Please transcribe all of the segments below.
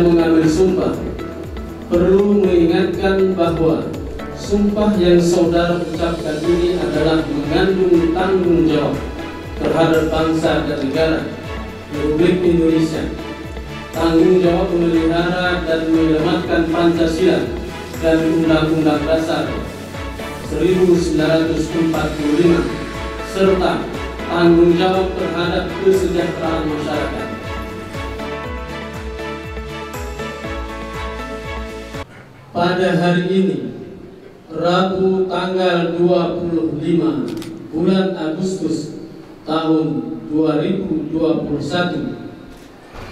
yang mengambil sumpah perlu mengingatkan bahwa sumpah yang saudara ucapkan ini adalah mengandung tanggung jawab terhadap bangsa dan negara Republik Indonesia, tanggung jawab memelihara dan menyelamatkan Pancasila dan Undang-Undang Dasar 1945, serta tanggung jawab terhadap kesejahteraan masyarakat. Pada hari ini, Rabu tanggal 25 bulan Agustus tahun 2021,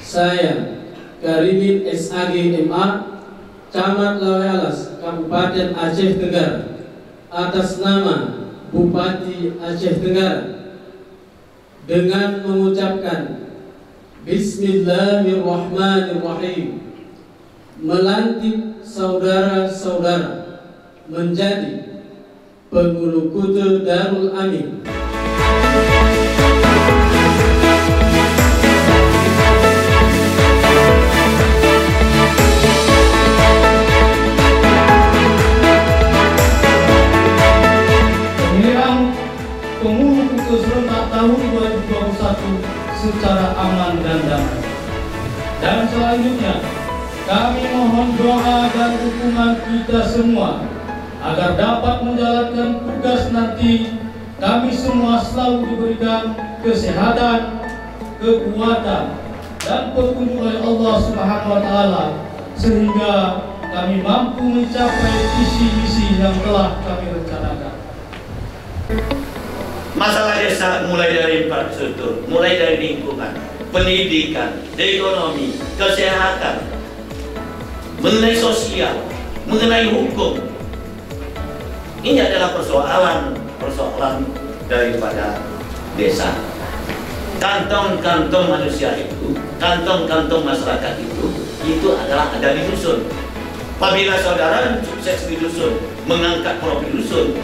saya Karimin SAG MA, Camat Lawealas, Kabupaten Aceh Tenggara, atas nama Bupati Aceh Tenggara, dengan mengucapkan Bismillahirrahmanirrahim, melantik saudara-saudara menjadi Pengulu Kute Darul Amin. Pemilihan Pengulu Kute serentak tahun 2021 secara aman dan damai. Dan selanjutnya, kami mohon doa dan dukungan kita semua agar dapat menjalankan tugas nanti. Kami semua selalu diberikan kesehatan, kekuatan, dan petunjuk oleh Allah Subhanahu wa Ta'ala, sehingga kami mampu mencapai visi-misi yang telah kami rencanakan. Masalah desa mulai dari infrastruktur, mulai dari lingkungan, pendidikan, ekonomi, kesehatan, mengenai sosial, mengenai hukum. Ini adalah persoalan daripada desa. Kantong-kantong manusia itu, kantong-kantong masyarakat itu adalah ada di dusun. Apabila saudara sukses di dusun, mengangkat profil dusun,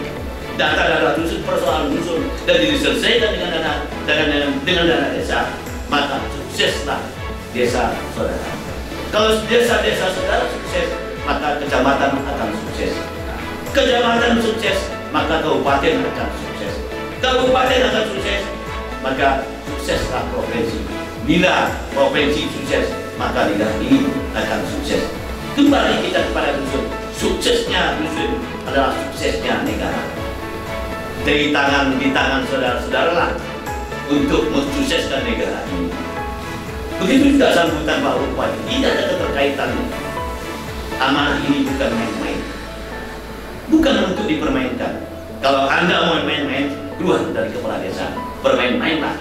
data dusun, persoalan dusun, dan diselesaikan dengan dana desa, maka sukseslah desa saudara. Kalau desa-desa saudara sukses, maka kecamatan akan sukses. Kecamatan sukses, maka kabupaten akan sukses. Kabupaten akan sukses, maka sukseslah provinsi. Bila provinsi sukses, maka daerah ini akan sukses. Kembali kita kepada dusun. Suksesnya dusun adalah suksesnya negara. Di tangan saudara-saudara lah untuk mensukseskan negara ini. Begitu juga sambutan Pak Bupati, tidak ada keterkaitannya. Amanah ini bukan main-main, bukan untuk dipermainkan. Kalau Anda mau main-main, keluar dari kepala desa, bermain-mainlah.